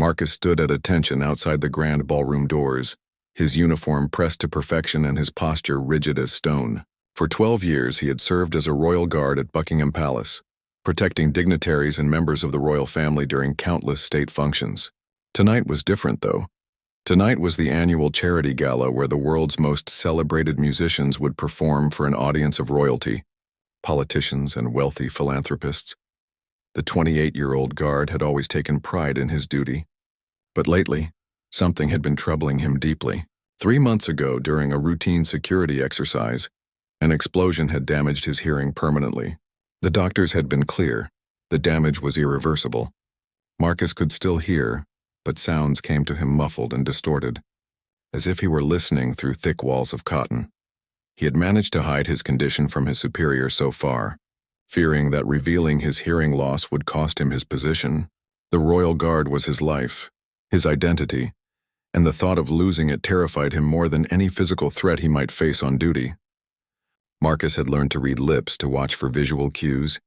Marcus stood at attention outside the grand ballroom doors, his uniform pressed to perfection and his posture rigid as stone. For 12 years he had served as a royal guard at Buckingham Palace, protecting dignitaries and members of the royal family during countless state functions. Tonight was different, though. Tonight was the annual charity gala where the world's most celebrated musicians would perform for an audience of royalty, politicians and wealthy philanthropists. The 28-year-old guard had always taken pride in his duty. But lately, something had been troubling him deeply. 3 months ago, during a routine security exercise, an explosion had damaged his hearing permanently. The doctors had been clear. The damage was irreversible. Marcus could still hear, but sounds came to him muffled and distorted, as if he were listening through thick walls of cotton. He had managed to hide his condition from his superior so far, fearing that revealing his hearing loss would cost him his position. The royal guard was his life, his identity, and the thought of losing it terrified him more than any physical threat he might face on duty. Marcus had learned to read lips, to watch for visual cues,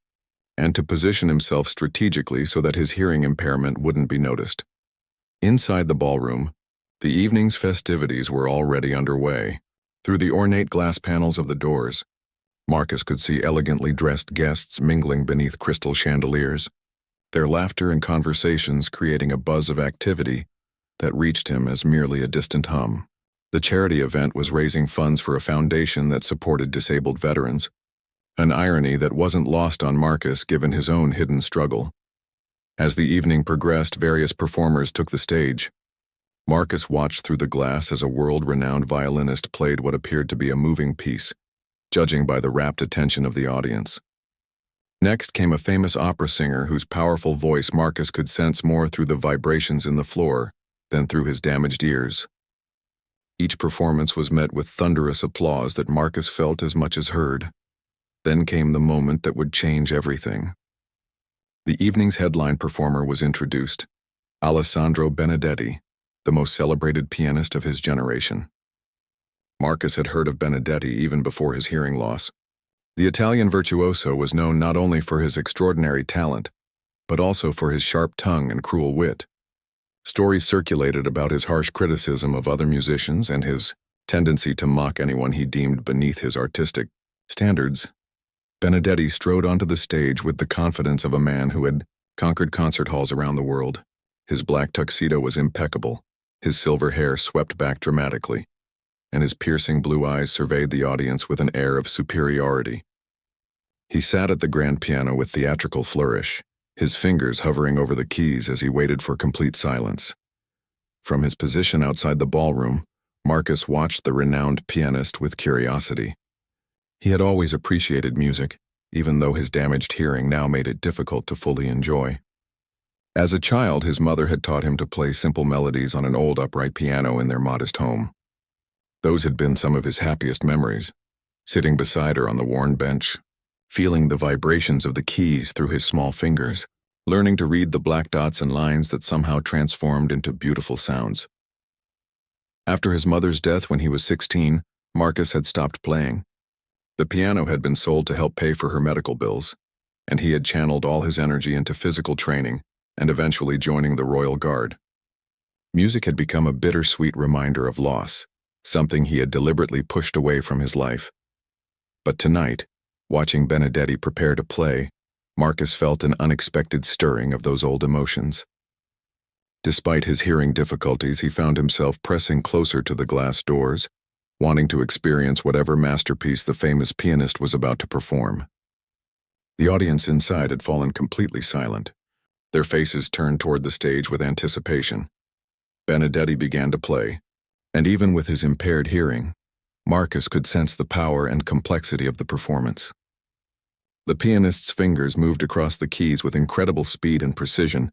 and to position himself strategically so that his hearing impairment wouldn't be noticed. Inside the ballroom, the evening's festivities were already underway. Through the ornate glass panels of the doors, Marcus could see elegantly dressed guests mingling beneath crystal chandeliers, their laughter and conversations creating a buzz of activity that reached him as merely a distant hum. The charity event was raising funds for a foundation that supported disabled veterans, an irony that wasn't lost on Marcus given his own hidden struggle. As the evening progressed, various performers took the stage. Marcus watched through the glass as a world-renowned violinist played what appeared to be a moving piece, judging by the rapt attention of the audience. Next came a famous opera singer whose powerful voice Marcus could sense more through the vibrations in the floor than through his damaged ears. Each performance was met with thunderous applause that Marcus felt as much as heard. Then came the moment that would change everything. The evening's headline performer was introduced, Alessandro Benedetti, the most celebrated pianist of his generation. Marcus had heard of Benedetti even before his hearing loss. The Italian virtuoso was known not only for his extraordinary talent, but also for his sharp tongue and cruel wit. Stories circulated about his harsh criticism of other musicians and his tendency to mock anyone he deemed beneath his artistic standards. Benedetti strode onto the stage with the confidence of a man who had conquered concert halls around the world. His black tuxedo was impeccable, his silver hair swept back dramatically, and his piercing blue eyes surveyed the audience with an air of superiority. He sat at the grand piano with theatrical flourish, his fingers hovering over the keys as he waited for complete silence. From his position outside the ballroom, Marcus watched the renowned pianist with curiosity. He had always appreciated music, even though his damaged hearing now made it difficult to fully enjoy. As a child, his mother had taught him to play simple melodies on an old upright piano in their modest home. Those had been some of his happiest memories, sitting beside her on the worn bench, feeling the vibrations of the keys through his small fingers, learning to read the black dots and lines that somehow transformed into beautiful sounds. After his mother's death when he was 16, Marcus had stopped playing. The piano had been sold to help pay for her medical bills, and he had channeled all his energy into physical training and eventually joining the Royal Guard. Music had become a bittersweet reminder of loss, something he had deliberately pushed away from his life. But tonight, watching Benedetti prepare to play, Marcus felt an unexpected stirring of those old emotions. Despite his hearing difficulties, he found himself pressing closer to the glass doors, wanting to experience whatever masterpiece the famous pianist was about to perform. The audience inside had fallen completely silent, their faces turned toward the stage with anticipation. Benedetti began to play, and even with his impaired hearing, Marcus could sense the power and complexity of the performance. The pianist's fingers moved across the keys with incredible speed and precision,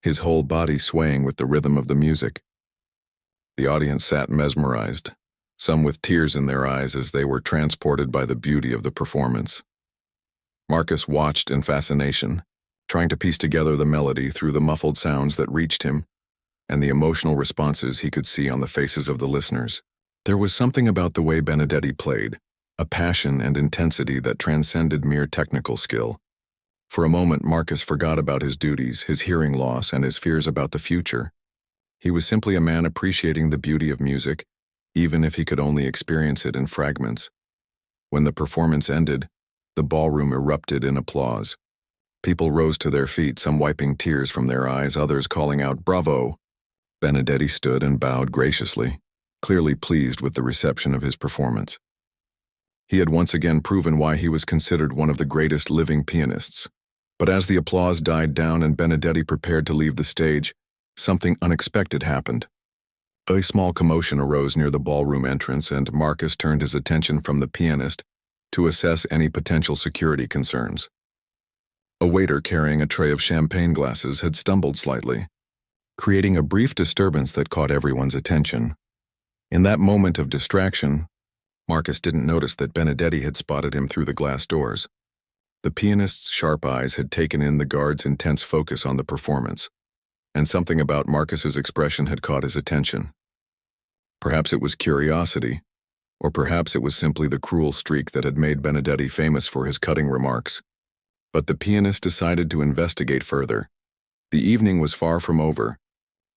his whole body swaying with the rhythm of the music. The audience sat mesmerized, some with tears in their eyes as they were transported by the beauty of the performance. Marcus watched in fascination, trying to piece together the melody through the muffled sounds that reached him and the emotional responses he could see on the faces of the listeners. There was something about the way Benedetti played, a passion and intensity that transcended mere technical skill. For a moment, Marcus forgot about his duties, his hearing loss, and his fears about the future. He was simply a man appreciating the beauty of music, even if he could only experience it in fragments. When the performance ended, the ballroom erupted in applause. People rose to their feet, some wiping tears from their eyes, others calling out, "Bravo!" Benedetti stood and bowed graciously, clearly pleased with the reception of his performance. He had once again proven why he was considered one of the greatest living pianists. But as the applause died down and Benedetti prepared to leave the stage, something unexpected happened. A small commotion arose near the ballroom entrance, and Marcus turned his attention from the pianist to assess any potential security concerns. A waiter carrying a tray of champagne glasses had stumbled slightly, creating a brief disturbance that caught everyone's attention. In that moment of distraction, Marcus didn't notice that Benedetti had spotted him through the glass doors. The pianist's sharp eyes had taken in the guard's intense focus on the performance, and something about Marcus's expression had caught his attention. Perhaps it was curiosity, or perhaps it was simply the cruel streak that had made Benedetti famous for his cutting remarks. But the pianist decided to investigate further. The evening was far from over,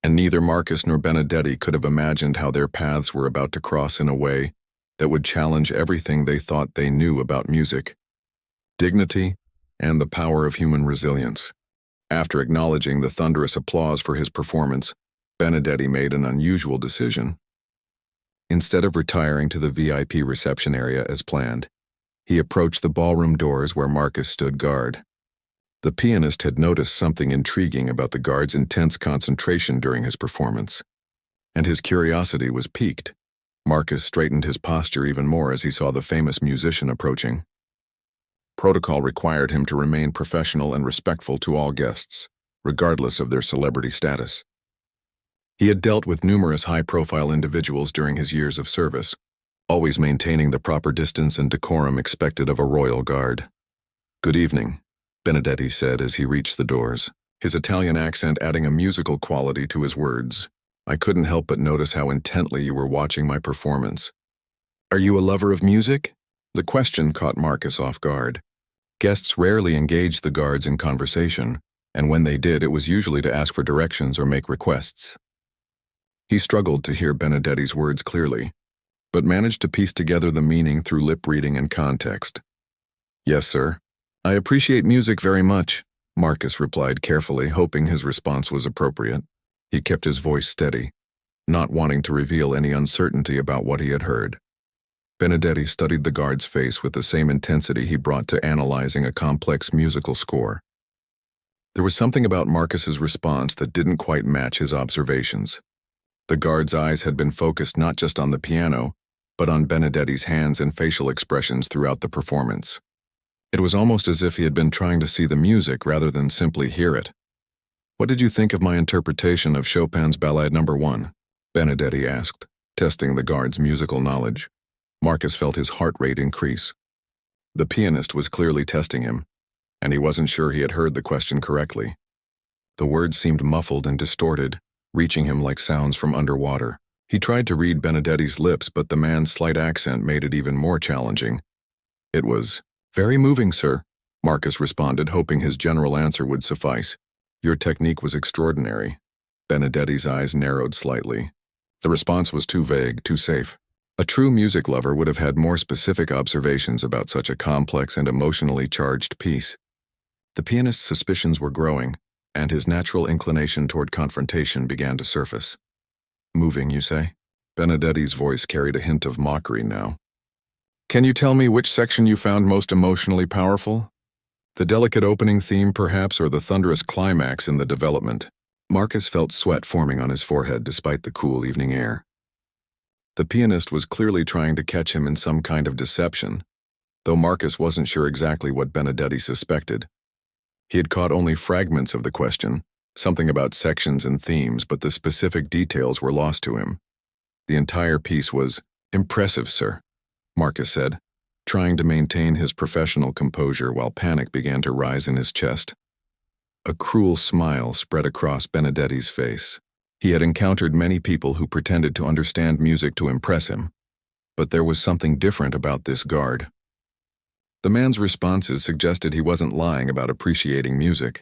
and neither Marcus nor Benedetti could have imagined how their paths were about to cross in a way that would challenge everything they thought they knew about music, dignity, and the power of human resilience. After acknowledging the thunderous applause for his performance, Benedetti made an unusual decision. Instead of retiring to the VIP reception area as planned, he approached the ballroom doors where Marcus stood guard. The pianist had noticed something intriguing about the guard's intense concentration during his performance, and his curiosity was piqued. Marcus straightened his posture even more as he saw the famous musician approaching. Protocol required him to remain professional and respectful to all guests, regardless of their celebrity status. He had dealt with numerous high-profile individuals during his years of service, always maintaining the proper distance and decorum expected of a royal guard. "Good evening," Benedetti said as he reached the doors, his Italian accent adding a musical quality to his words. "I couldn't help but notice how intently you were watching my performance. Are you a lover of music?" The question caught Marcus off guard. Guests rarely engaged the guards in conversation, and when they did, it was usually to ask for directions or make requests. He struggled to hear Benedetti's words clearly, but managed to piece together the meaning through lip reading and context. "Yes, sir. I appreciate music very much," Marcus replied carefully, hoping his response was appropriate. He kept his voice steady, not wanting to reveal any uncertainty about what he had heard. Benedetti studied the guard's face with the same intensity he brought to analyzing a complex musical score. There was something about Marcus's response that didn't quite match his observations. The guard's eyes had been focused not just on the piano, but on Benedetti's hands and facial expressions throughout the performance. It was almost as if he had been trying to see the music rather than simply hear it. "What did you think of my interpretation of Chopin's Ballade No. 1? Benedetti asked, testing the guard's musical knowledge. Marcus felt his heart rate increase. The pianist was clearly testing him, and he wasn't sure he had heard the question correctly. The words seemed muffled and distorted, reaching him like sounds from underwater. He tried to read Benedetti's lips, but the man's slight accent made it even more challenging. "It was very moving, sir," Marcus responded, hoping his general answer would suffice. "Your technique was extraordinary." Benedetti's eyes narrowed slightly. The response was too vague, too safe. A true music lover would have had more specific observations about such a complex and emotionally charged piece. The pianist's suspicions were growing, and his natural inclination toward confrontation began to surface. "Moving, you say?" Benedetti's voice carried a hint of mockery now. "Can you tell me which section you found most emotionally powerful? The delicate opening theme, perhaps, or the thunderous climax in the development?" Marcus felt sweat forming on his forehead despite the cool evening air. The pianist was clearly trying to catch him in some kind of deception, though Marcus wasn't sure exactly what Benedetti suspected. He had caught only fragments of the question, something about sections and themes, but the specific details were lost to him. The entire piece was impressive, sir, Marcus said, trying to maintain his professional composure while panic began to rise in his chest. A cruel smile spread across Benedetti's face. He had encountered many people who pretended to understand music to impress him, but there was something different about this guard. The man's responses suggested he wasn't lying about appreciating music,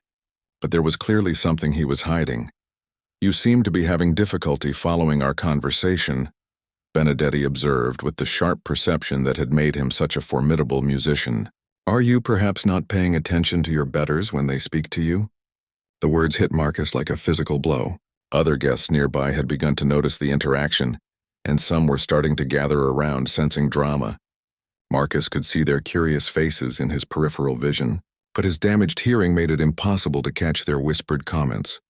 but there was clearly something he was hiding. You seem to be having difficulty following our conversation, Benedetti observed with the sharp perception that had made him such a formidable musician. Are you perhaps not paying attention to your betters when they speak to you? The words hit Marcus like a physical blow. Other guests nearby had begun to notice the interaction, and some were starting to gather around, sensing drama. Marcus could see their curious faces in his peripheral vision, but his damaged hearing made it impossible to catch their whispered comments.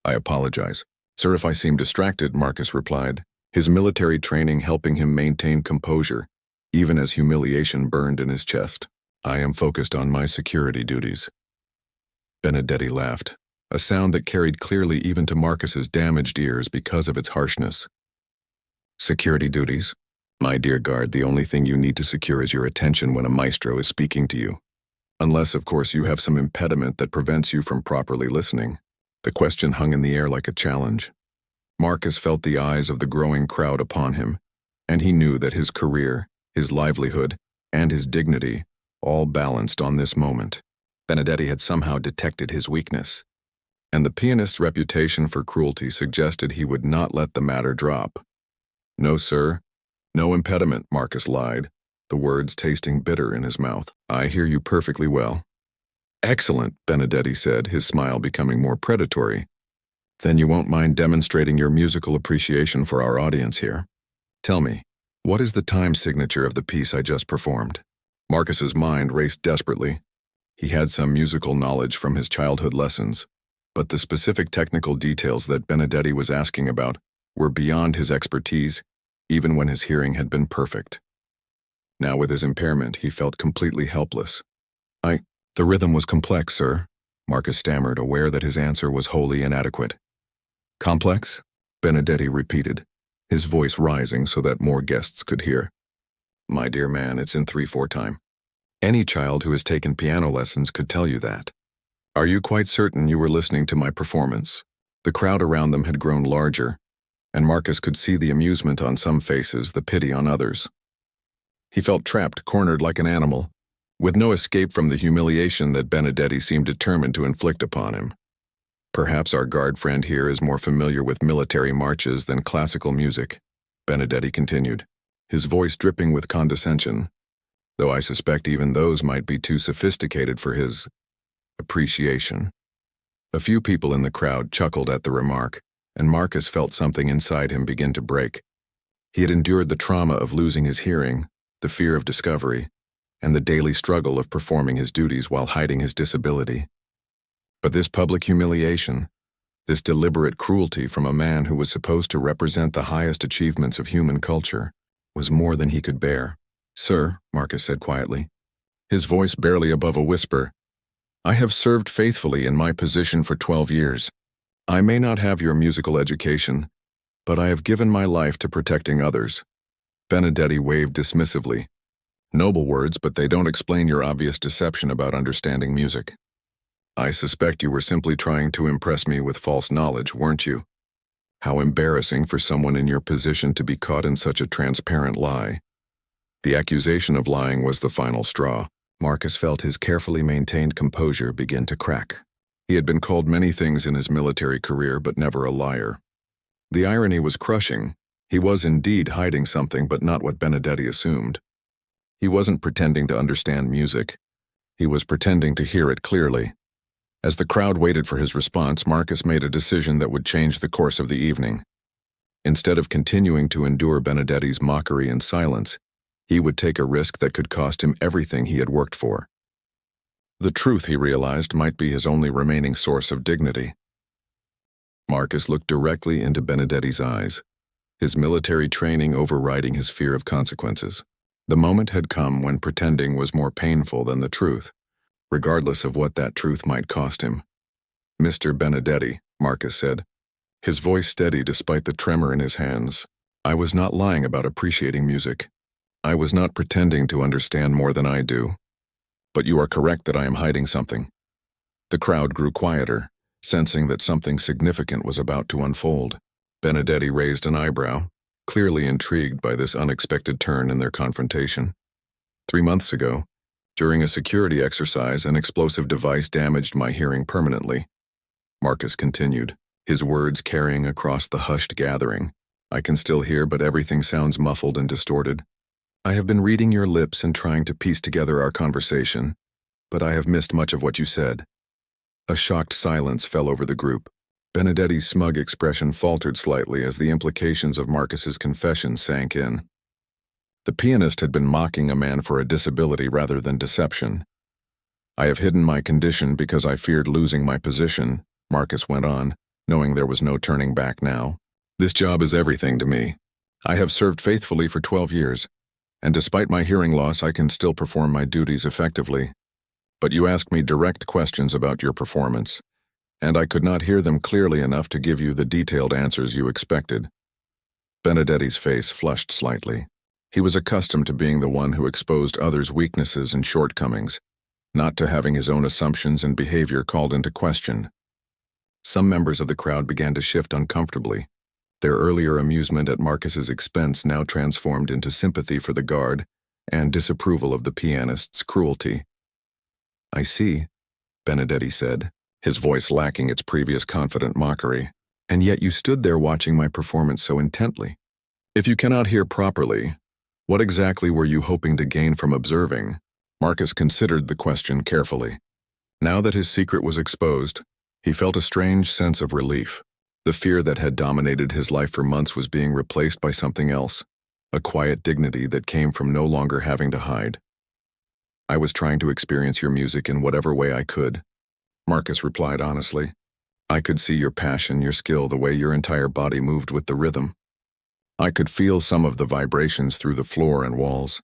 I apologize. Sir, if I seem distracted, Marcus replied, his military training helping him maintain composure, even as humiliation burned in his chest. I am focused on my security duties. Benedetti laughed, a sound that carried clearly even to Marcus's damaged ears because of its harshness. Security duties? My dear guard, the only thing you need to secure is your attention when a maestro is speaking to you. Unless, of course, you have some impediment that prevents you from properly listening. The question hung in the air like a challenge. Marcus felt the eyes of the growing crowd upon him, and he knew that his career, his livelihood, and his dignity all balanced on this moment. Benedetti had somehow detected his weakness, and the pianist's reputation for cruelty suggested he would not let the matter drop. No, sir. No impediment, Marcus lied, the words tasting bitter in his mouth. I hear you perfectly well. Excellent, Benedetti said, his smile becoming more predatory. Then you won't mind demonstrating your musical appreciation for our audience here. Tell me, what is the time signature of the piece I just performed? Marcus's mind raced desperately. He had some musical knowledge from his childhood lessons, but the specific technical details that Benedetti was asking about were beyond his expertise, even when his hearing had been perfect. Now with his impairment, he felt completely helpless. The rhythm was complex, sir, Marcus stammered, aware that his answer was wholly inadequate. Complex? Benedetti repeated, his voice rising so that more guests could hear. My dear man, it's in 3/4 time. Any child who has taken piano lessons could tell you that. Are you quite certain you were listening to my performance? The crowd around them had grown larger, and Marcus could see the amusement on some faces, the pity on others. He felt trapped, cornered like an animal, with no escape from the humiliation that Benedetti seemed determined to inflict upon him. Perhaps our guard friend here is more familiar with military marches than classical music, Benedetti continued, his voice dripping with condescension, though I suspect even those might be too sophisticated for his appreciation. A few people in the crowd chuckled at the remark, and Marcus felt something inside him begin to break. He had endured the trauma of losing his hearing, the fear of discovery, and the daily struggle of performing his duties while hiding his disability. But this public humiliation, this deliberate cruelty from a man who was supposed to represent the highest achievements of human culture, was more than he could bear. Sir, Marcus said quietly, his voice barely above a whisper, I have served faithfully in my position for 12 years. I may not have your musical education, but I have given my life to protecting others. Benedetti waved dismissively. Noble words, but they don't explain your obvious deception about understanding music. I suspect you were simply trying to impress me with false knowledge, weren't you? How embarrassing for someone in your position to be caught in such a transparent lie. The accusation of lying was the final straw. Marcus felt his carefully maintained composure begin to crack. He had been called many things in his military career, but never a liar. The irony was crushing. He was indeed hiding something, but not what Benedetti assumed. He wasn't pretending to understand music. He was pretending to hear it clearly. As the crowd waited for his response, Marcus made a decision that would change the course of the evening. Instead of continuing to endure Benedetti's mockery in silence, he would take a risk that could cost him everything he had worked for. The truth, he realized, might be his only remaining source of dignity. Marcus looked directly into Benedetti's eyes, his military training overriding his fear of consequences. The moment had come when pretending was more painful than the truth, regardless of what that truth might cost him. Mr. Benedetti, Marcus said, his voice steady despite the tremor in his hands. I was not lying about appreciating music. I was not pretending to understand more than I do. But you are correct that I am hiding something. The crowd grew quieter, sensing that something significant was about to unfold. Benedetti raised an eyebrow, clearly intrigued by this unexpected turn in their confrontation. 3 months ago, during a security exercise, an explosive device damaged my hearing permanently. Marcus continued. his words carrying across the hushed gathering. I can still hear, but everything sounds muffled and distorted. I have been reading your lips and trying to piece together our conversation, but I have missed much of what you said. A shocked silence fell over the group. Benedetti's smug expression faltered slightly as the implications of Marcus's confession sank in. The pianist had been mocking a man for a disability rather than deception. I have hidden my condition because I feared losing my position, Marcus went on, knowing there was no turning back now. This job is everything to me. I have served faithfully for 12 years, and despite my hearing loss, I can still perform my duties effectively. But you asked me direct questions about your performance, and I could not hear them clearly enough to give you the detailed answers you expected. Benedetti's face flushed slightly. He was accustomed to being the one who exposed others' weaknesses and shortcomings, not to having his own assumptions and behavior called into question. Some members of the crowd began to shift uncomfortably. Their earlier amusement at Marcus's expense now transformed into sympathy for the guard and disapproval of the pianist's cruelty. I see, Benedetti said, his voice lacking its previous confident mockery, and yet you stood there watching my performance so intently. If you cannot hear properly, what exactly were you hoping to gain from observing? Marcus considered the question carefully. Now that his secret was exposed, he felt a strange sense of relief. The fear that had dominated his life for months was being replaced by something else, a quiet dignity that came from no longer having to hide. I was trying to experience your music in whatever way I could, Marcus replied honestly. I could see your passion, your skill, the way your entire body moved with the rhythm. I could feel some of the vibrations through the floor and walls.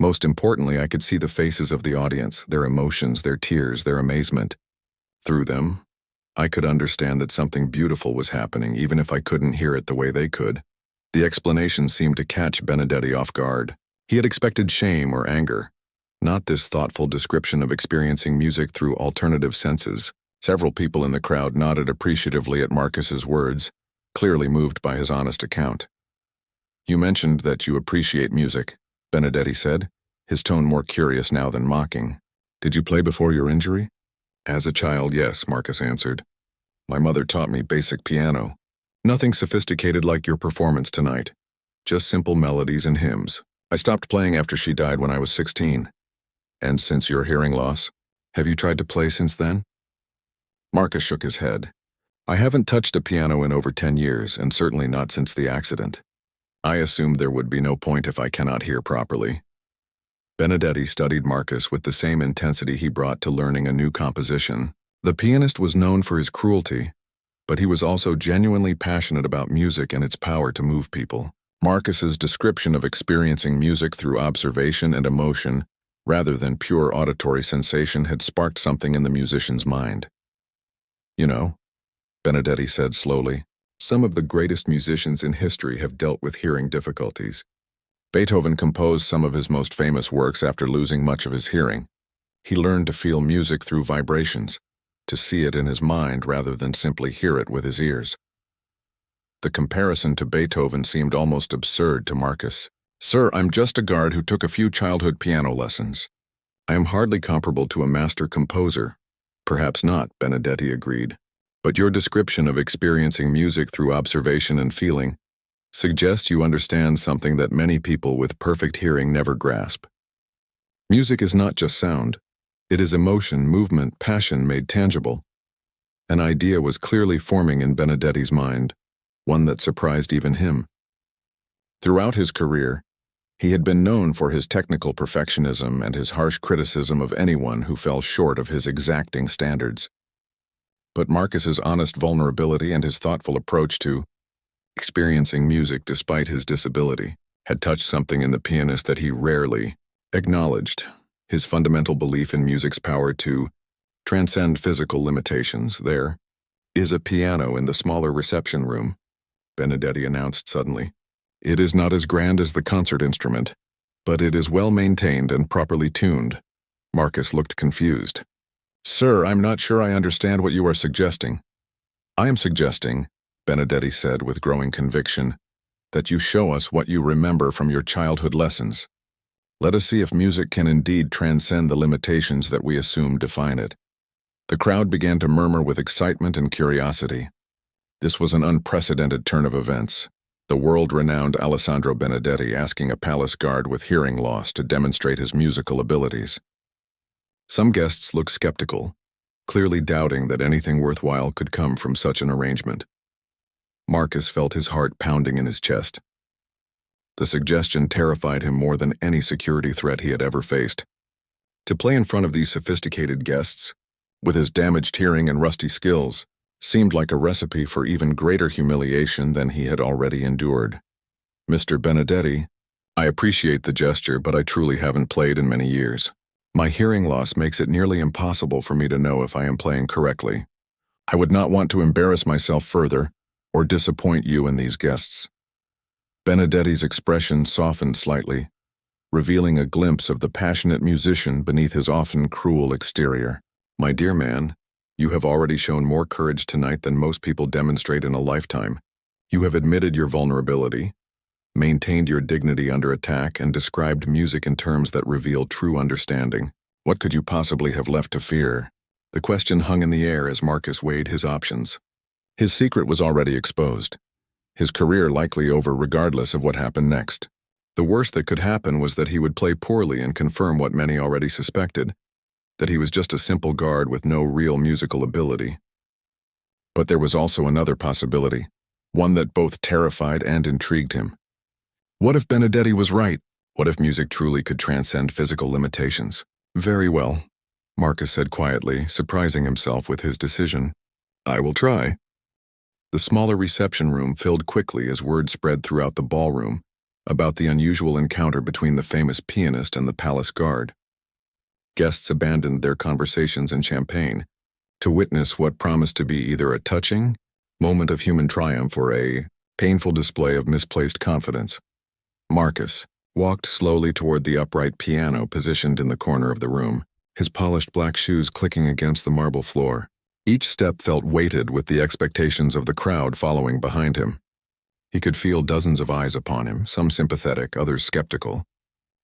Most importantly, I could see the faces of the audience, their emotions, their tears, their amazement. Through them, I could understand that something beautiful was happening, even if I couldn't hear it the way they could. The explanation seemed to catch Benedetti off guard. He had expected shame or anger, not this thoughtful description of experiencing music through alternative senses. Several people in the crowd nodded appreciatively at Marcus's words, clearly moved by his honest account. You mentioned that you appreciate music, Benedetti said, his tone more curious now than mocking. Did you play before your injury? As a child, yes, Marcus answered. My mother taught me basic piano. Nothing sophisticated like your performance tonight. Just simple melodies and hymns. I stopped playing after she died when I was 16. And since your hearing loss, have you tried to play since then? Marcus shook his head. I haven't touched a piano in over 10 years, and certainly not since the accident. I assumed there would be no point if I cannot hear properly. Benedetti studied Marcus with the same intensity he brought to learning a new composition. The pianist was known for his cruelty, but he was also genuinely passionate about music and its power to move people. Marcus's description of experiencing music through observation and emotion, rather than pure auditory sensation, had sparked something in the musician's mind. You know, Benedetti said slowly, some of the greatest musicians in history have dealt with hearing difficulties. Beethoven composed some of his most famous works after losing much of his hearing. He learned to feel music through vibrations, to see it in his mind rather than simply hear it with his ears. The comparison to Beethoven seemed almost absurd to Marcus. Sir, I'm just a guard who took a few childhood piano lessons. I am hardly comparable to a master composer. Perhaps not, Benedetti agreed. But your description of experiencing music through observation and feeling suggests you understand something that many people with perfect hearing never grasp. Music is not just sound. It is emotion, movement, passion made tangible. An idea was clearly forming in Benedetti's mind, one that surprised even him. Throughout his career, he had been known for his technical perfectionism and his harsh criticism of anyone who fell short of his exacting standards. But Marcus's honest vulnerability and his thoughtful approach to experiencing music despite his disability had touched something in the pianist that he rarely acknowledged, his fundamental belief in music's power to transcend physical limitations. There is a piano in the smaller reception room, Benedetti announced suddenly. It is not as grand as the concert instrument, but it is well maintained and properly tuned. Marcus looked confused. Sir, I'm not sure I understand what you are suggesting. I am suggesting, Benedetti said with growing conviction, that you show us what you remember from your childhood lessons. Let us see if music can indeed transcend the limitations that we assume define it. The crowd began to murmur with excitement and curiosity. This was an unprecedented turn of events. The world-renowned Alessandro Benedetti asking a palace guard with hearing loss to demonstrate his musical abilities. Some guests looked skeptical, clearly doubting that anything worthwhile could come from such an arrangement. Marcus felt his heart pounding in his chest. The suggestion terrified him more than any security threat he had ever faced. To play in front of these sophisticated guests, with his damaged hearing and rusty skills, seemed like a recipe for even greater humiliation than he had already endured. "Mr. Benedetti, I appreciate the gesture, but I truly haven't played in many years. My hearing loss makes it nearly impossible for me to know if I am playing correctly. I would not want to embarrass myself further or disappoint you and these guests." Benedetti's expression softened slightly, revealing a glimpse of the passionate musician beneath his often cruel exterior. "My dear man, you have already shown more courage tonight than most people demonstrate in a lifetime. You have admitted your vulnerability, maintained your dignity under attack, and described music in terms that reveal true understanding. What could you possibly have left to fear?" The question hung in the air as Marcus weighed his options. His secret was already exposed, his career likely over regardless of what happened next. The worst that could happen was that he would play poorly and confirm what many already suspected, that he was just a simple guard with no real musical ability. But there was also another possibility, one that both terrified and intrigued him. What if Benedetti was right? What if music truly could transcend physical limitations? "Very well," Marcus said quietly, surprising himself with his decision. "I will try." The smaller reception room filled quickly as word spread throughout the ballroom about the unusual encounter between the famous pianist and the palace guard. Guests abandoned their conversations and champagne to witness what promised to be either a touching moment of human triumph or a painful display of misplaced confidence. Marcus walked slowly toward the upright piano positioned in the corner of the room, his polished black shoes clicking against the marble floor. Each step felt weighted with the expectations of the crowd following behind him. He could feel dozens of eyes upon him, some sympathetic, others skeptical,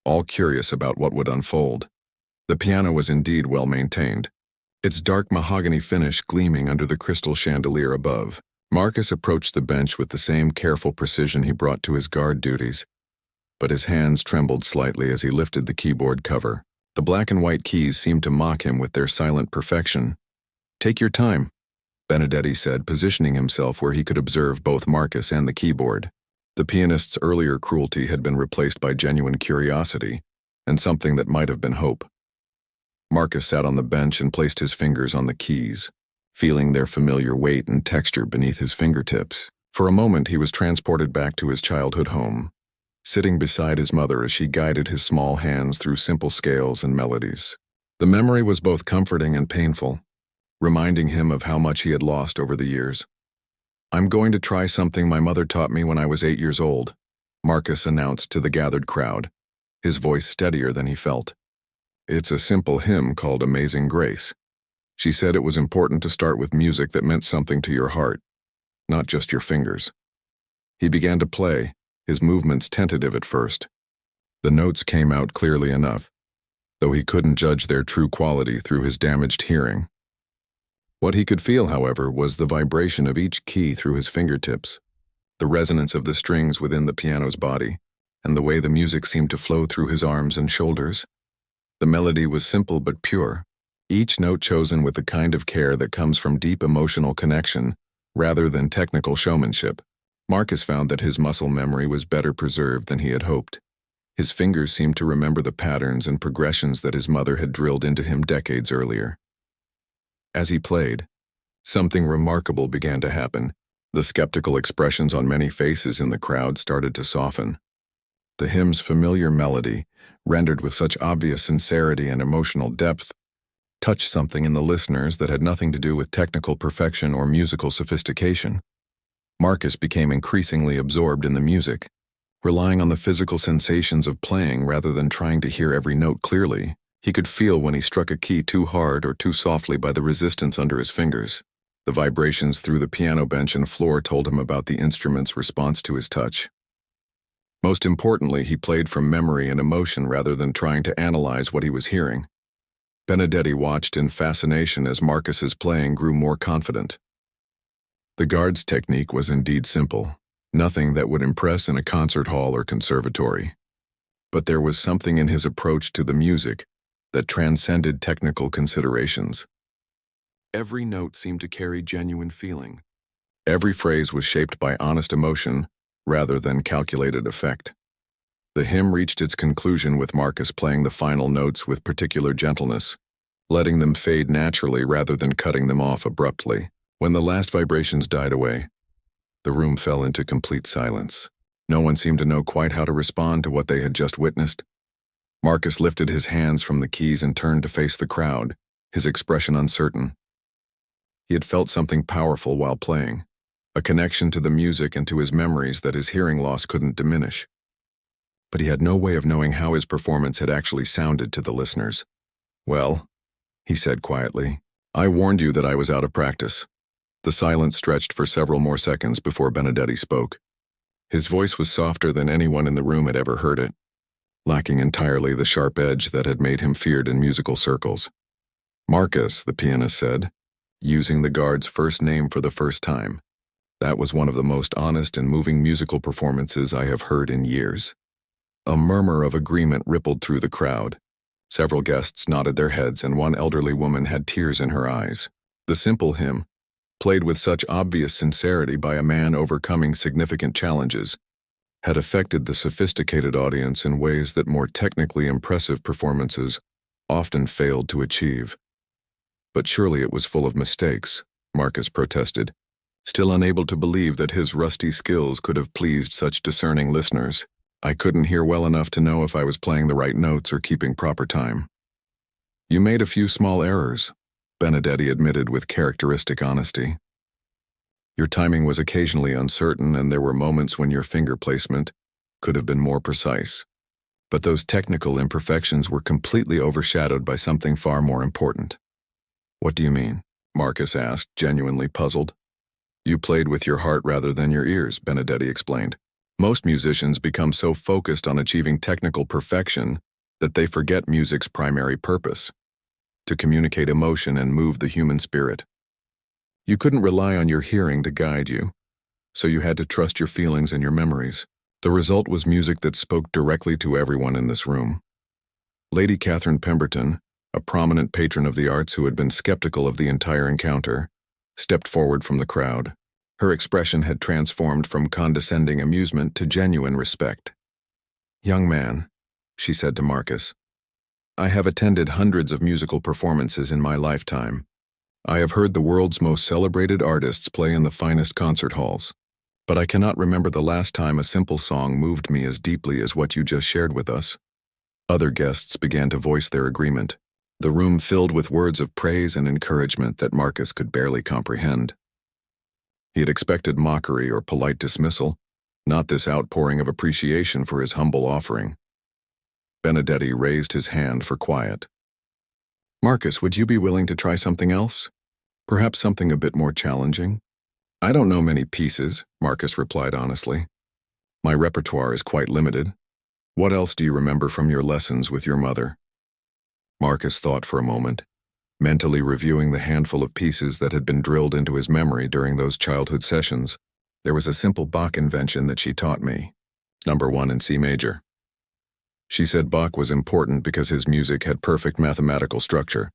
all curious about what would unfold. The piano was indeed well maintained, its dark mahogany finish gleaming under the crystal chandelier above. Marcus approached the bench with the same careful precision he brought to his guard duties, but his hands trembled slightly as he lifted the keyboard cover. The black and white keys seemed to mock him with their silent perfection. "Take your time," Benedetti said, positioning himself where he could observe both Marcus and the keyboard. The pianist's earlier cruelty had been replaced by genuine curiosity and something that might have been hope. Marcus sat on the bench and placed his fingers on the keys, feeling their familiar weight and texture beneath his fingertips. For a moment he was transported back to his childhood home, sitting beside his mother as she guided his small hands through simple scales and melodies. The memory was both comforting and painful, reminding him of how much he had lost over the years. "I'm going to try something my mother taught me when I was 8 years old," Marcus announced to the gathered crowd, his voice steadier than he felt. "It's a simple hymn called Amazing Grace. She said it was important to start with music that meant something to your heart, not just your fingers." He began to play, his movements tentative at first. The notes came out clearly enough, though he couldn't judge their true quality through his damaged hearing. What he could feel, however, was the vibration of each key through his fingertips, the resonance of the strings within the piano's body, and the way the music seemed to flow through his arms and shoulders. The melody was simple but pure, each note chosen with the kind of care that comes from deep emotional connection rather than technical showmanship. Marcus found that his muscle memory was better preserved than he had hoped. His fingers seemed to remember the patterns and progressions that his mother had drilled into him decades earlier. As he played, something remarkable began to happen. The skeptical expressions on many faces in the crowd started to soften. The hymn's familiar melody, rendered with such obvious sincerity and emotional depth, touched something in the listeners that had nothing to do with technical perfection or musical sophistication. Marcus became increasingly absorbed in the music, relying on the physical sensations of playing rather than trying to hear every note clearly. He could feel when he struck a key too hard or too softly by the resistance under his fingers. The vibrations through the piano bench and floor told him about the instrument's response to his touch. Most importantly, he played from memory and emotion rather than trying to analyze what he was hearing. Benedetti watched in fascination as Marcus's playing grew more confident. The guard's technique was indeed simple, nothing that would impress in a concert hall or conservatory. But there was something in his approach to the music that transcended technical considerations. Every note seemed to carry genuine feeling. Every phrase was shaped by honest emotion rather than calculated effect. The hymn reached its conclusion with Marcus playing the final notes with particular gentleness, letting them fade naturally rather than cutting them off abruptly. When the last vibrations died away, the room fell into complete silence. No one seemed to know quite how to respond to what they had just witnessed. Marcus lifted his hands from the keys and turned to face the crowd, his expression uncertain. He had felt something powerful while playing, a connection to the music and to his memories that his hearing loss couldn't diminish. But he had no way of knowing how his performance had actually sounded to the listeners. "Well," he said quietly, "I warned you that I was out of practice." The silence stretched for several more seconds before Benedetti spoke. His voice was softer than anyone in the room had ever heard it, lacking entirely the sharp edge that had made him feared in musical circles. "Marcus," the pianist said, using the guard's first name for the first time. "That was one of the most honest and moving musical performances I have heard in years." A murmur of agreement rippled through the crowd. Several guests nodded their heads, and one elderly woman had tears in her eyes. The simple hymn, played with such obvious sincerity by a man overcoming significant challenges, had affected the sophisticated audience in ways that more technically impressive performances often failed to achieve. "But surely it was full of mistakes," Marcus protested, still unable to believe that his rusty skills could have pleased such discerning listeners. "I couldn't hear well enough to know if I was playing the right notes or keeping proper time." "You made a few small errors," Benedetti admitted with characteristic honesty. "Your timing was occasionally uncertain, and there were moments when your finger placement could have been more precise. But those technical imperfections were completely overshadowed by something far more important." "What do you mean?" Marcus asked, genuinely puzzled. "You played with your heart rather than your ears," Benedetti explained. "Most musicians become so focused on achieving technical perfection that they forget music's primary purpose: to communicate emotion and move the human spirit. You couldn't rely on your hearing to guide you, so you had to trust your feelings and your memories. The result was music that spoke directly to everyone in this room." Lady Catherine Pemberton, a prominent patron of the arts who had been skeptical of the entire encounter, stepped forward from the crowd. Her expression had transformed from condescending amusement to genuine respect. "Young man," she said to Marcus, "I have attended hundreds of musical performances in my lifetime. I have heard the world's most celebrated artists play in the finest concert halls, but I cannot remember the last time a simple song moved me as deeply as what you just shared with us." Other guests began to voice their agreement, the room filled with words of praise and encouragement that Marcus could barely comprehend. He had expected mockery or polite dismissal, not this outpouring of appreciation for his humble offering. Benedetti raised his hand for quiet. "Marcus, would you be willing to try something else? Perhaps something a bit more challenging?" "I don't know many pieces," Marcus replied honestly. "My repertoire is quite limited. What else do you remember from your lessons with your mother?" Marcus thought for a moment, mentally reviewing the handful of pieces that had been drilled into his memory during those childhood sessions. "There was a simple Bach invention that she taught me, number 1 in C major. She said Bach was important because his music had perfect mathematical structure,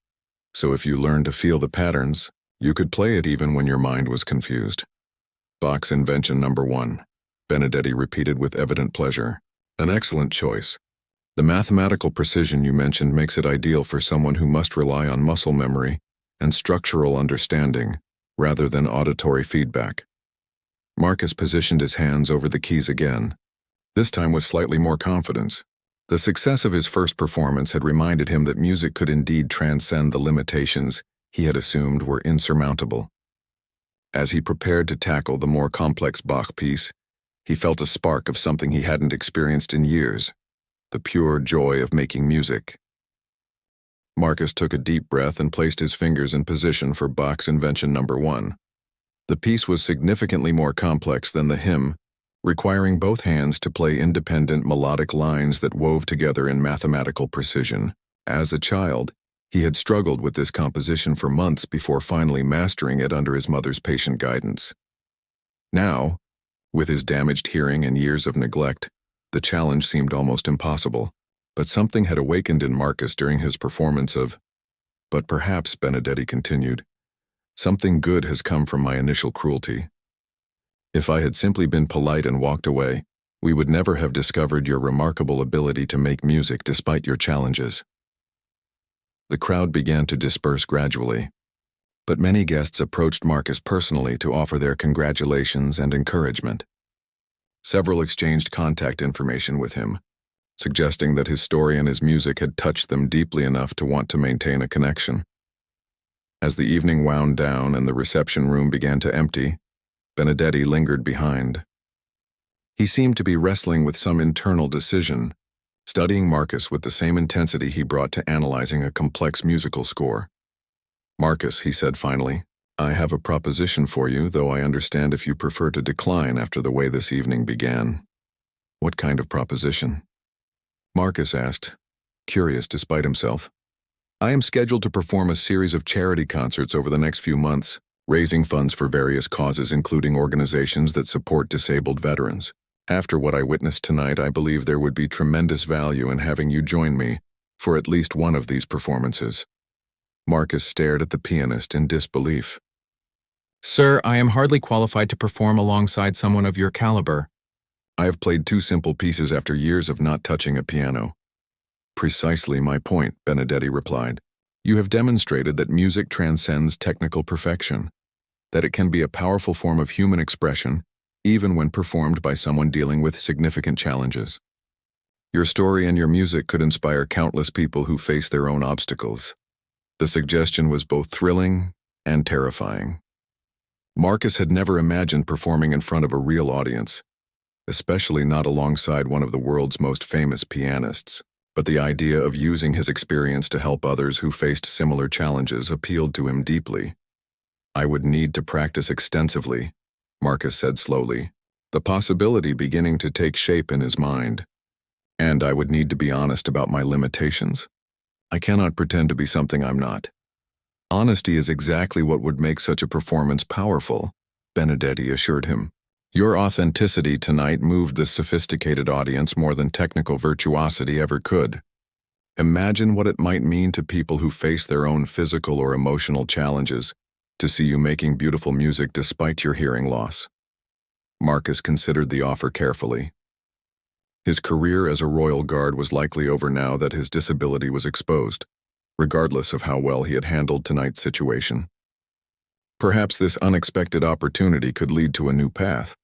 so if you learned to feel the patterns, you could play it even when your mind was confused." "Bach's invention number 1, Benedetti repeated with evident pleasure. "An excellent choice. The mathematical precision you mentioned makes it ideal for someone who must rely on muscle memory and structural understanding rather than auditory feedback." Marcus positioned his hands over the keys again, this time with slightly more confidence. The success of his first performance had reminded him that music could indeed transcend the limitations he had assumed were insurmountable. As he prepared to tackle the more complex Bach piece, he felt a spark of something he hadn't experienced in years: the pure joy of making music. Marcus took a deep breath and placed his fingers in position for Bach's invention number 1. The piece was significantly more complex than the hymn, requiring both hands to play independent melodic lines that wove together in mathematical precision. As a child, he had struggled with this composition for months before finally mastering it under his mother's patient guidance. Now, with his damaged hearing and years of neglect, the challenge seemed almost impossible. But something had awakened in Marcus during his performance of "But perhaps," Benedetti continued, "something good has come from my initial cruelty. If I had simply been polite and walked away, we would never have discovered your remarkable ability to make music despite your challenges." The crowd began to disperse gradually, but many guests approached Marcus personally to offer their congratulations and encouragement. Several exchanged contact information with him, suggesting that his story and his music had touched them deeply enough to want to maintain a connection. As the evening wound down and the reception room began to empty, Benedetti lingered behind. He seemed to be wrestling with some internal decision, studying Marcus with the same intensity he brought to analyzing a complex musical score. "Marcus," he said finally, "I have a proposition for you, though I understand if you prefer to decline after the way this evening began." "What kind of proposition?" Marcus asked, curious despite himself. "I am scheduled to perform a series of charity concerts over the next few months, raising funds for various causes including organizations that support disabled veterans. After what I witnessed tonight, I believe there would be tremendous value in having you join me for at least one of these performances." Marcus stared at the pianist in disbelief. "Sir, I am hardly qualified to perform alongside someone of your caliber." "I have played 2 simple pieces after years of not touching a piano." "Precisely my point," Benedetti replied. "You have demonstrated that music transcends technical perfection, that it can be a powerful form of human expression, even when performed by someone dealing with significant challenges. Your story and your music could inspire countless people who face their own obstacles." The suggestion was both thrilling and terrifying. Marcus had never imagined performing in front of a real audience, especially not alongside one of the world's most famous pianists. But the idea of using his experience to help others who faced similar challenges appealed to him deeply. "I would need to practice extensively," Marcus said slowly, the possibility beginning to take shape in his mind. "And I would need to be honest about my limitations. I cannot pretend to be something I'm not." "Honesty is exactly what would make such a performance powerful," Benedetti assured him. "Your authenticity tonight moved the sophisticated audience more than technical virtuosity ever could. Imagine what it might mean to people who face their own physical or emotional challenges to see you making beautiful music despite your hearing loss." Marcus considered the offer carefully. His career as a royal guard was likely over now that his disability was exposed, regardless of how well he had handled tonight's situation. Perhaps this unexpected opportunity could lead to a new path,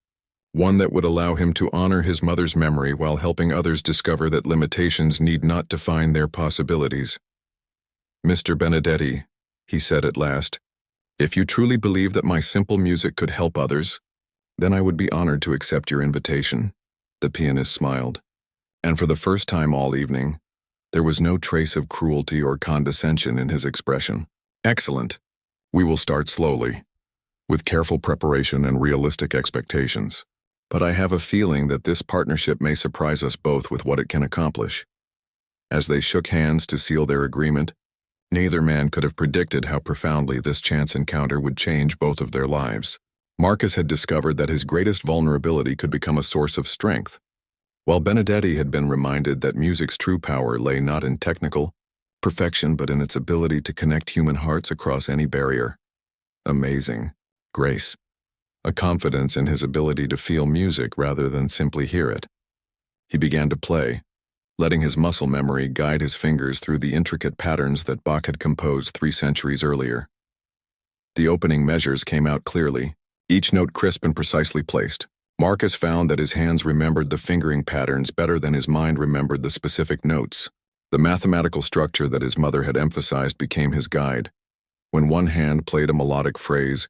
one that would allow him to honor his mother's memory while helping others discover that limitations need not define their possibilities. "Mr. Benedetti," he said at last, "if you truly believe that my simple music could help others, then I would be honored to accept your invitation." The pianist smiled, and for the first time all evening, there was no trace of cruelty or condescension in his expression. "Excellent. We will start slowly, with careful preparation and realistic expectations. But I have a feeling that this partnership may surprise us both with what it can accomplish." As they shook hands to seal their agreement, neither man could have predicted how profoundly this chance encounter would change both of their lives. Marcus had discovered that his greatest vulnerability could become a source of strength, while Benedetti had been reminded that music's true power lay not in technical perfection but in its ability to connect human hearts across any barrier. Amazing grace, a confidence in his ability to feel music rather than simply hear it. He began to play, letting his muscle memory guide his fingers through the intricate patterns that Bach had composed 3 centuries earlier. The opening measures came out clearly, each note crisp and precisely placed. Marcus found that his hands remembered the fingering patterns better than his mind remembered the specific notes. The mathematical structure that his mother had emphasized became his guide. When one hand played a melodic phrase,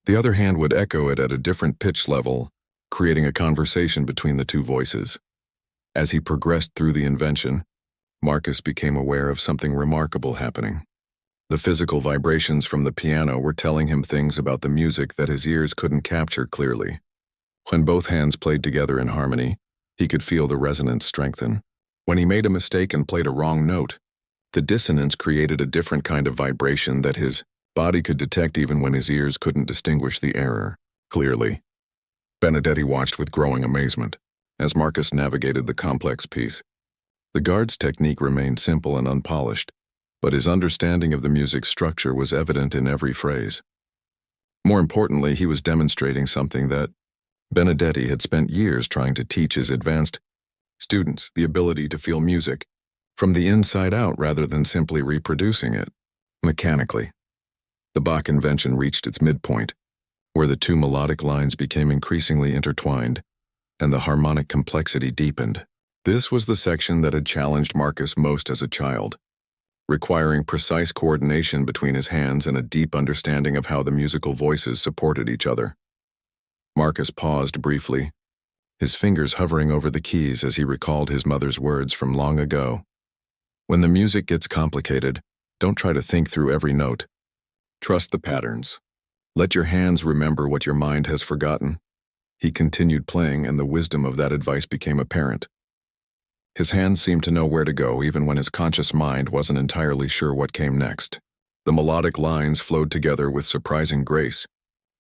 the other hand would echo it at a different pitch level, creating a conversation between the 2 voices. As he progressed through the invention, Marcus became aware of something remarkable happening. The physical vibrations from the piano were telling him things about the music that his ears couldn't capture clearly. When both hands played together in harmony, he could feel the resonance strengthen. When he made a mistake and played a wrong note, the dissonance created a different kind of vibration that his body could detect even when his ears couldn't distinguish the error clearly. Benedetti watched with growing amazement as Marcus navigated the complex piece. The guard's technique remained simple and unpolished, but his understanding of the music's structure was evident in every phrase. More importantly, he was demonstrating something that Benedetti had spent years trying to teach his advanced students: the ability to feel music from the inside out rather than simply reproducing it mechanically. The Bach invention reached its midpoint, where the two melodic lines became increasingly intertwined and the harmonic complexity deepened. This was the section that had challenged Marcus most as a child, requiring precise coordination between his hands and a deep understanding of how the musical voices supported each other. Marcus paused briefly, his fingers hovering over the keys as he recalled his mother's words from long ago. When the music gets complicated, don't try to think through every note. Trust the patterns. Let your hands remember what your mind has forgotten. He continued playing, and the wisdom of that advice became apparent. His hands seemed to know where to go, even when his conscious mind wasn't entirely sure what came next. The melodic lines flowed together with surprising grace,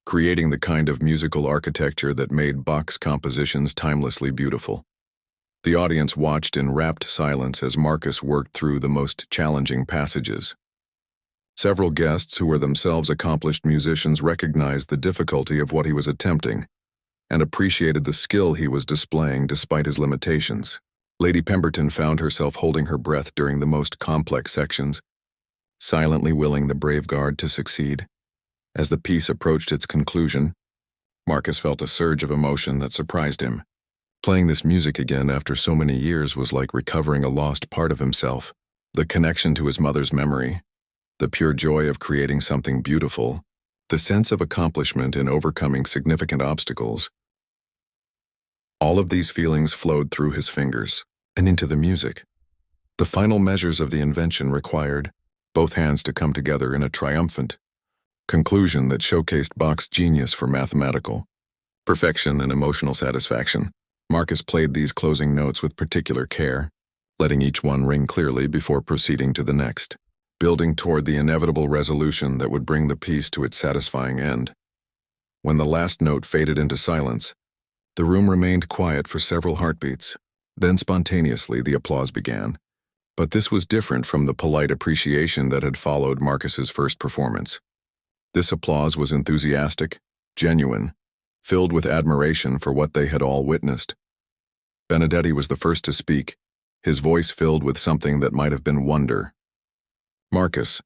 creating the kind of musical architecture that made Bach's compositions timelessly beautiful. The audience watched in rapt silence as Marcus worked through the most challenging passages. Several guests who were themselves accomplished musicians recognized the difficulty of what he was attempting and appreciated the skill he was displaying despite his limitations. Lady Pemberton found herself holding her breath during the most complex sections, silently willing the brave guard to succeed. As the piece approached its conclusion, Marcus felt a surge of emotion that surprised him. Playing this music again after so many years was like recovering a lost part of himself. The connection to his mother's memory, the pure joy of creating something beautiful, the sense of accomplishment in overcoming significant obstacles. All of these feelings flowed through his fingers and into the music. The final measures of the invention required both hands to come together in a triumphant conclusion that showcased Bach's genius for mathematical perfection and emotional satisfaction. Marcus played these closing notes with particular care, letting each one ring clearly before proceeding to the next, building toward the inevitable resolution that would bring the piece to its satisfying end. When the last note faded into silence, the room remained quiet for several heartbeats. Then spontaneously the applause began. But this was different from the polite appreciation that had followed Marcus's first performance. This applause was enthusiastic, genuine, filled with admiration for what they had all witnessed. Benedetti was the first to speak, his voice filled with something that might have been wonder. "Marcus,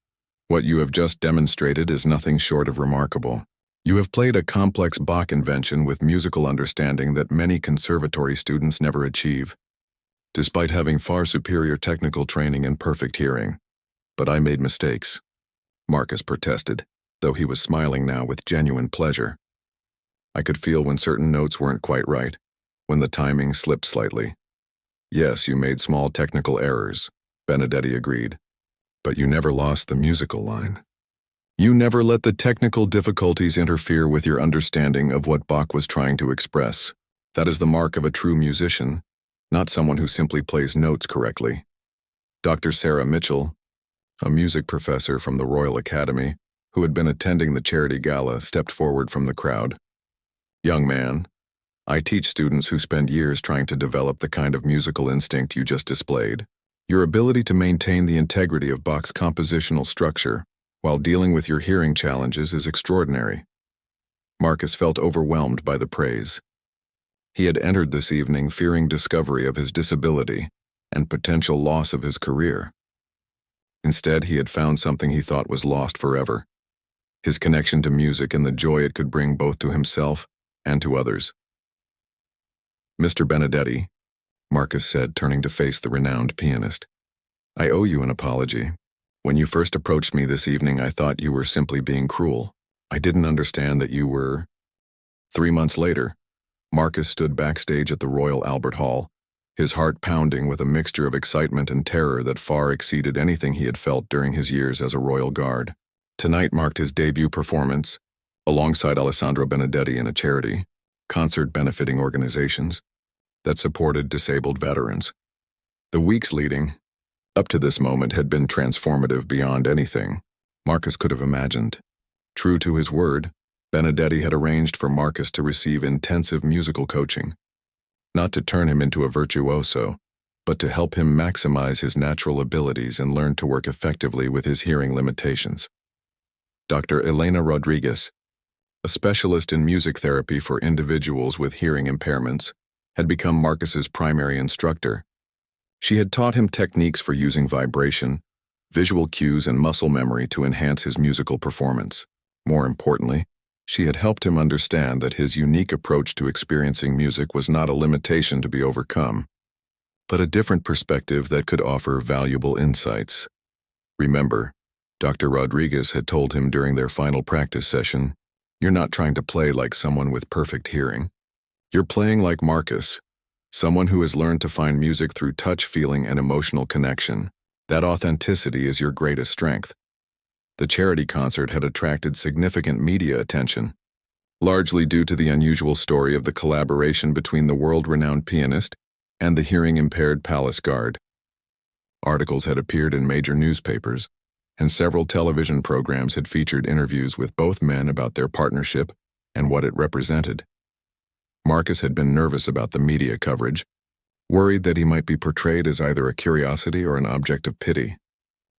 what you have just demonstrated is nothing short of remarkable. You have played a complex Bach invention with musical understanding that many conservatory students never achieve, despite having far superior technical training and perfect hearing. But I made mistakes," Marcus protested, though he was smiling now with genuine pleasure. "I could feel when certain notes weren't quite right, when the timing slipped slightly." "Yes, you made small technical errors," Benedetti agreed, "but you never lost the musical line. You never let the technical difficulties interfere with your understanding of what Bach was trying to express. That is the mark of a true musician, not someone who simply plays notes correctly." Dr. Sarah Mitchell, a music professor from the Royal Academy, who had been attending the charity gala, stepped forward from the crowd. "Young man, I teach students who spend years trying to develop the kind of musical instinct you just displayed. Your ability to maintain the integrity of Bach's compositional structure while dealing with your hearing challenges is extraordinary." Marcus felt overwhelmed by the praise. He had entered this evening fearing discovery of his disability and potential loss of his career. Instead, he had found something he thought was lost forever: his connection to music and the joy it could bring both to himself and to others. "Mr. Benedetti," Marcus said, turning to face the renowned pianist, "I owe you an apology. When you first approached me this evening, I thought you were simply being cruel. I didn't understand that you were—" 3 months later, Marcus stood backstage at the Royal Albert Hall, his heart pounding with a mixture of excitement and terror that far exceeded anything he had felt during his years as a royal guard. Tonight marked his debut performance, alongside Alessandro Benedetti in a charity, concert benefiting organizations that supported disabled veterans. The weeks leading up to this moment had been transformative beyond anything Marcus could have imagined. True to his word, Benedetti had arranged for Marcus to receive intensive musical coaching, not to turn him into a virtuoso, but to help him maximize his natural abilities and learn to work effectively with his hearing limitations. Dr. Elena Rodriguez, a specialist in music therapy for individuals with hearing impairments, had become Marcus's primary instructor. She had taught him techniques for using vibration, visual cues, and muscle memory to enhance his musical performance. More importantly, she had helped him understand that his unique approach to experiencing music was not a limitation to be overcome, but a different perspective that could offer valuable insights. Remember, Dr. Rodriguez had told him during their final practice session, "You're not trying to play like someone with perfect hearing. You're playing like Marcus, someone who has learned to find music through touch, feeling, and emotional connection. That authenticity is your greatest strength." The charity concert had attracted significant media attention, largely due to the unusual story of the collaboration between the world-renowned pianist and the hearing-impaired palace guard. Articles had appeared in major newspapers, and several television programs had featured interviews with both men about their partnership and what it represented. Marcus had been nervous about the media coverage, worried that he might be portrayed as either a curiosity or an object of pity.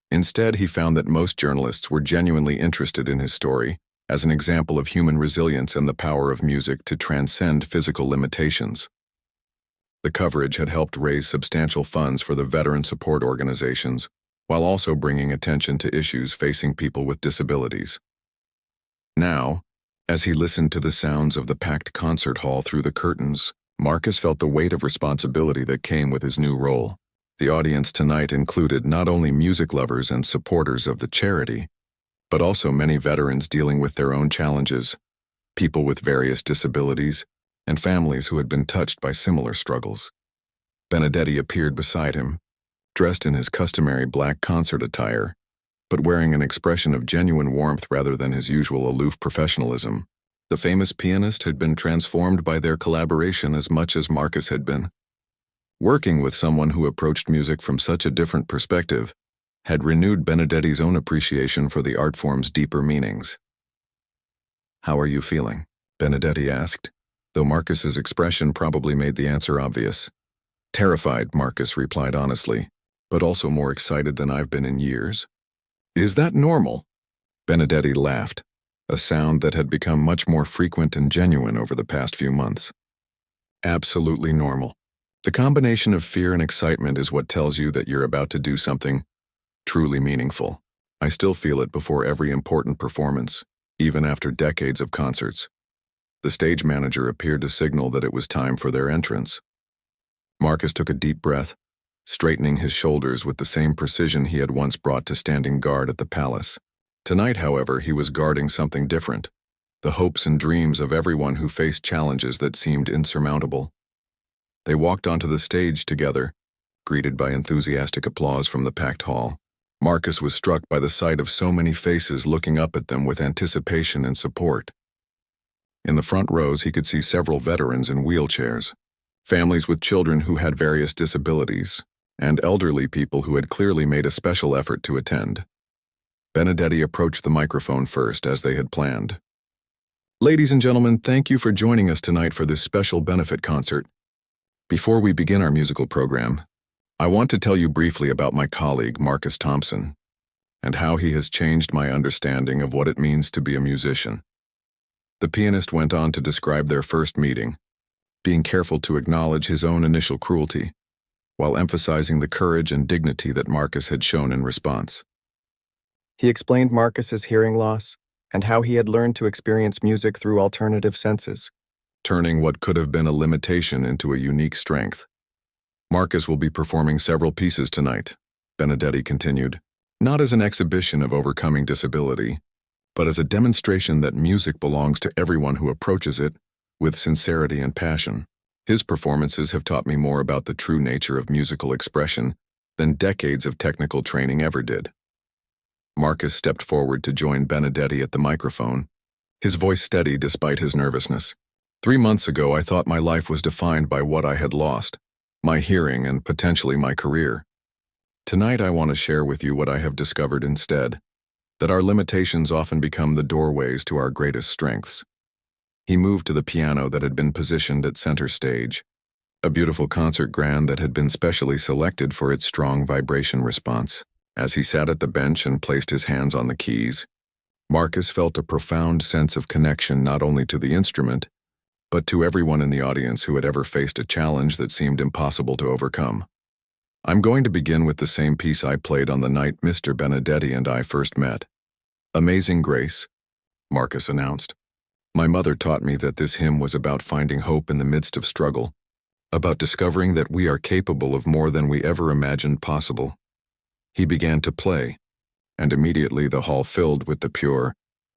Instead, he found that most journalists were genuinely interested in his story as an example of human resilience and the power of music to transcend physical limitations. The coverage had helped raise substantial funds for the veteran support organizations, while also bringing attention to issues facing people with disabilities. Now, as he listened to the sounds of the packed concert hall through the curtains, Marcus felt the weight of responsibility that came with his new role. The audience tonight included not only music lovers and supporters of the charity, but also many veterans dealing with their own challenges, people with various disabilities, and families who had been touched by similar struggles. Benedetti appeared beside him, dressed in his customary black concert attire, but wearing an expression of genuine warmth rather than his usual aloof professionalism. The famous pianist had been transformed by their collaboration as much as Marcus had been. Working with someone who approached music from such a different perspective had renewed Benedetti's own appreciation for the art form's deeper meanings. "How are you feeling?" Benedetti asked, though Marcus's expression probably made the answer obvious. "Terrified," Marcus replied honestly, "but also more excited than I've been in years." "Is that normal?" Benedetti laughed, a sound that had become much more frequent and genuine over the past few months. "Absolutely normal. The combination of fear and excitement is what tells you that you're about to do something truly meaningful. I still feel it before every important performance, even after decades of concerts." The stage manager appeared to signal that it was time for their entrance. Marcus took a deep breath, straightening his shoulders with the same precision he had once brought to standing guard at the palace. Tonight, however, he was guarding something different, the hopes and dreams of everyone who faced challenges that seemed insurmountable. They walked onto the stage together, greeted by enthusiastic applause from the packed hall. Marcus was struck by the sight of so many faces looking up at them with anticipation and support. In the front rows, he could see several veterans in wheelchairs, families with children who had various disabilities, and elderly people who had clearly made a special effort to attend. Benedetti approached the microphone first, as they had planned. "Ladies and gentlemen, thank you for joining us tonight for this special benefit concert. Before we begin our musical program, I want to tell you briefly about my colleague, Marcus Thompson, and how he has changed my understanding of what it means to be a musician." The pianist went on to describe their first meeting, being careful to acknowledge his own initial cruelty, while emphasizing the courage and dignity that Marcus had shown in response. He explained Marcus's hearing loss and how he had learned to experience music through alternative senses, turning what could have been a limitation into a unique strength. "Marcus will be performing several pieces tonight," Benedetti continued, "not as an exhibition of overcoming disability, but as a demonstration that music belongs to everyone who approaches it with sincerity and passion. His performances have taught me more about the true nature of musical expression than decades of technical training ever did." Marcus stepped forward to join Benedetti at the microphone, his voice steady despite his nervousness. 3 months ago, I thought my life was defined by what I had lost, my hearing and potentially my career. Tonight, I want to share with you what I have discovered instead. that our limitations often become the doorways to our greatest strengths. He moved to the piano that had been positioned at center stage, a beautiful concert grand that had been specially selected for its strong vibration response. As he sat at the bench and placed his hands on the keys, Marcus felt a profound sense of connection not only to the instrument, but to everyone in the audience who had ever faced a challenge that seemed impossible to overcome. I'm going to begin with the same piece I played on the night Mr. Benedetti and I first met. Amazing Grace, Marcus announced. My mother taught me that this hymn was about finding hope in the midst of struggle, about discovering that we are capable of more than we ever imagined possible. He began to play, and immediately the hall filled with the pure,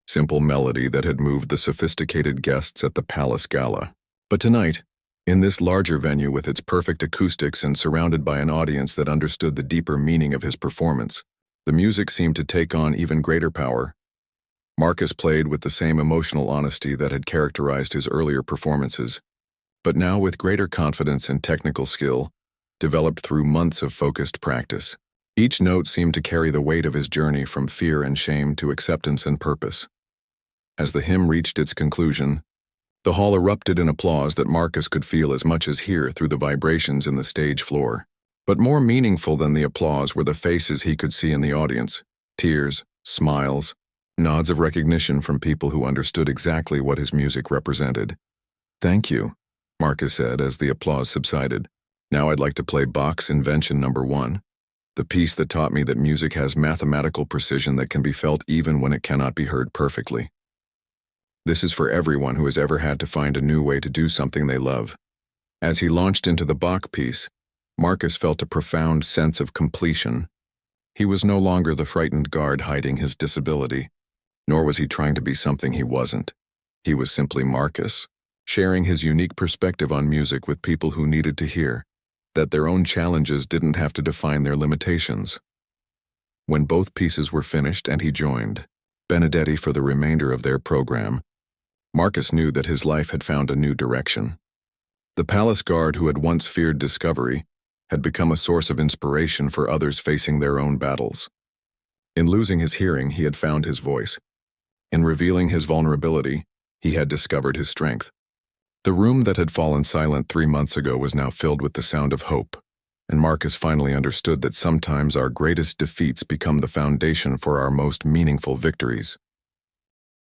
simple melody that had moved the sophisticated guests at the Palace Gala. But tonight, in this larger venue with its perfect acoustics and surrounded by an audience that understood the deeper meaning of his performance, the music seemed to take on even greater power. Marcus played with the same emotional honesty that had characterized his earlier performances, but now with greater confidence and technical skill, developed through months of focused practice. Each note seemed to carry the weight of his journey from fear and shame to acceptance and purpose. As the hymn reached its conclusion, the hall erupted in applause that Marcus could feel as much as hear through the vibrations in the stage floor. But more meaningful than the applause were the faces he could see in the audience: tears, smiles, nods of recognition from people who understood exactly what his music represented. "Thank you," Marcus said as the applause subsided. "Now I'd like to play Bach's Invention No. 1, the piece that taught me that music has mathematical precision that can be felt even when it cannot be heard perfectly. This is for everyone who has ever had to find a new way to do something they love." As he launched into the Bach piece, Marcus felt a profound sense of completion. He was no longer the frightened guard hiding his disability, nor was he trying to be something he wasn't. He was simply Marcus, sharing his unique perspective on music with people who needed to hear that their own challenges didn't have to define their limitations. When both pieces were finished and he joined Benedetti for the remainder of their program, Marcus knew that his life had found a new direction. The palace guard who had once feared discovery had become a source of inspiration for others facing their own battles. In losing his hearing, he had found his voice. In revealing his vulnerability, he had discovered his strength. The room that had fallen silent 3 months ago was now filled with the sound of hope, and Marcus finally understood that sometimes our greatest defeats become the foundation for our most meaningful victories.